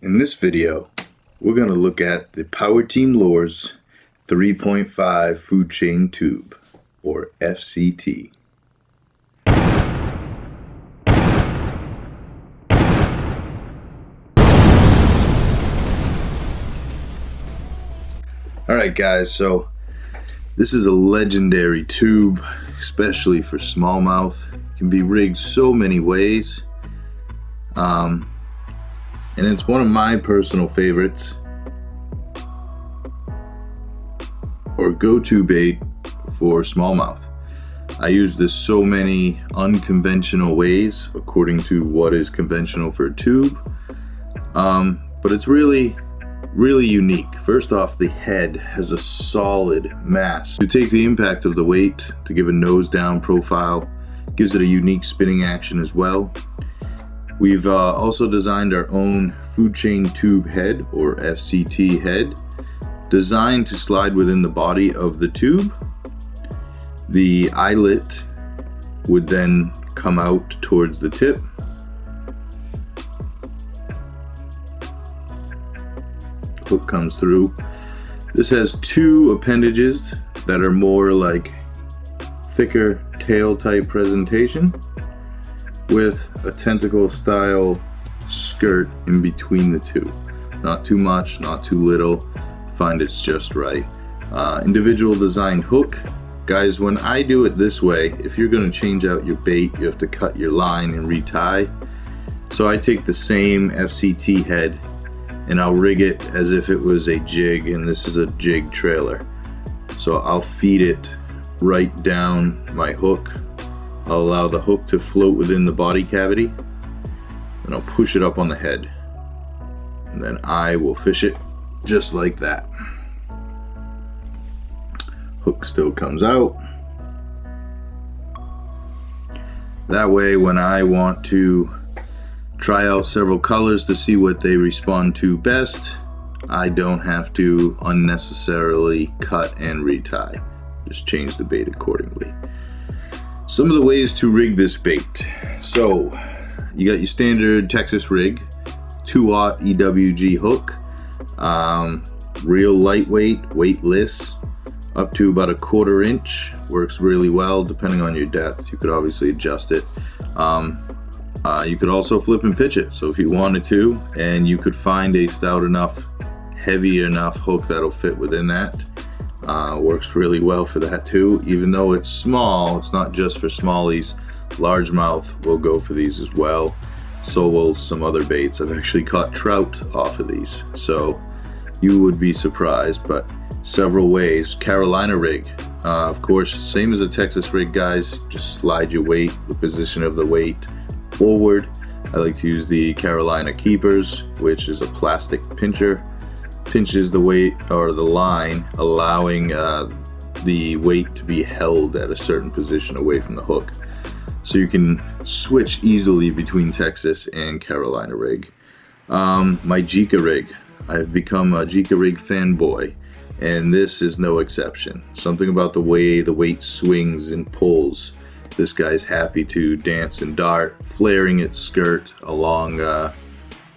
In this video, we're going to look at the PowerTeam Lures 3.5 Food Chain Tube, or FCT. Alright guys, so this is a legendary tube, especially for smallmouth. It can be rigged so many ways. And it's one of my personal favorites, or go-to bait for smallmouth. I use this so many unconventional ways according to what is conventional for a tube, but it's really unique. First off, the head has a solid mass to take the impact of the weight to give a nose down profile. Gives it a unique spinning action as well. We've also designed our own food chain tube head, or FCT head, designed to slide within the body of the tube. The eyelet would then come out towards the tip. Hook comes through. This has two appendages that are more like thicker tail type presentation, with a tentacle style skirt in between the two. Not too much, not too little. Find it's just right. Individual designed hook. Guys, when I do it this way, if you're going to change out your bait, you have to cut your line and retie. So I take the same FCT head and I'll rig it as if it was a jig, and this is a jig trailer. So I'll feed it right down my hook. I'll allow the hook to float within the body cavity, and I'll push it up on the head, and then I will fish it just like that. Hook still comes out. That way, when I want to try out several colors to see what they respond to best, I don't have to unnecessarily cut and retie. Just change the bait accordingly. Some of the ways to rig this bait. So you got your standard Texas rig, 2-aught EWG hook, real lightweight, weightless, up to about 1/4 inch. Works really well depending on your depth. You could obviously adjust it. You could also flip and pitch it, so if you wanted to, and you could find a stout enough, heavy enough hook that'll fit within that. Works really well for that too. Even though it's small, it's not just for smallies. Largemouth will go for these as well. So will some other baits. I've actually caught trout off of these, so you would be surprised. But several ways. Carolina rig, of course, same as a Texas rig, guys. Just slide your weight, the position of the weight forward. I like to use the Carolina Keepers, which is a plastic pincher. Pinches the weight or the line, allowing the weight to be held at a certain position away from the hook. So you can switch easily between Texas and Carolina rig. My Jika rig. I've become a Jika rig fanboy, and this is no exception. Something about the way the weight swings and pulls. This guy's happy to dance and dart, flaring its skirt along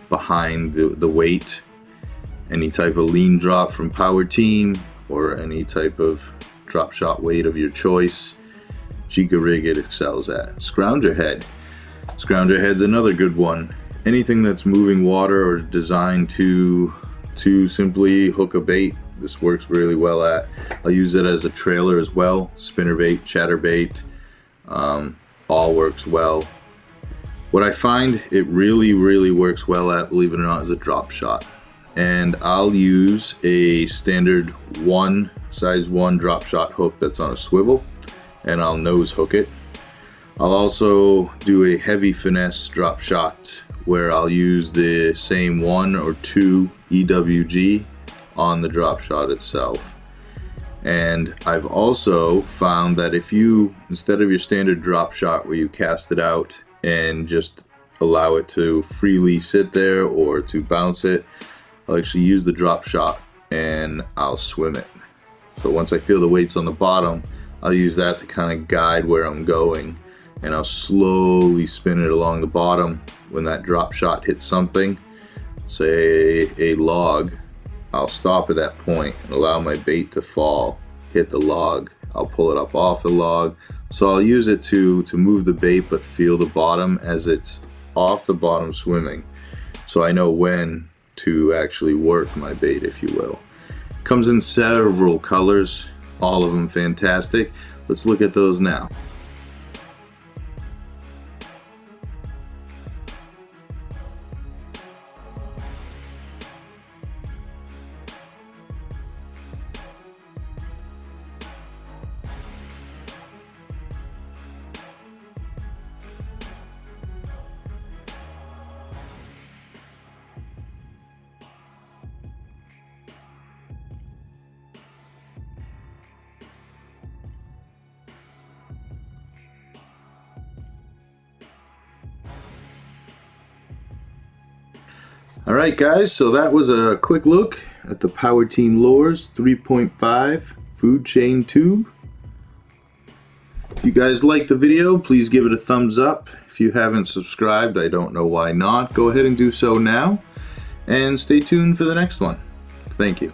behind the weight. Any type of lean drop from PowerTeam, or any type of drop shot weight of your choice, Jika rig it excels at. Scrounger head. Scrounger head's another good one. Anything that's moving water or designed to simply hook a bait, this works really well at. I'll use it as a trailer as well. Spinnerbait, chatterbait, all works well. What I find it really works well at, believe it or not, is a drop shot. And I'll use a standard size 1 drop shot hook that's on a swivel, and I'll nose hook it. I'll also do a heavy finesse drop shot where I'll use the same 1 or 2 EWG on the drop shot itself. And I've also found that if you, instead of your standard drop shot where you cast it out and just allow it to freely sit there or to bounce it, I'll actually use the drop shot and I'll swim it. So once I feel the weights on the bottom, I'll use that to kind of guide where I'm going, and I'll slowly spin it along the bottom. When that drop shot hits something, say a log, I'll stop at that point and allow my bait to fall, hit the log. I'll pull it up off the log. So I'll use it to move the bait but feel the bottom as it's off the bottom swimming. So I know when to actually work my bait, if you will. Comes in several colors, all of them fantastic. Let's look at those now. Alright guys, so that was a quick look at the PowerTeam Lures 3.5 food chain tube. If you guys liked the video, please give it a thumbs up. If you haven't subscribed, I don't know why not. Go ahead and do so now. And stay tuned for the next one. Thank you.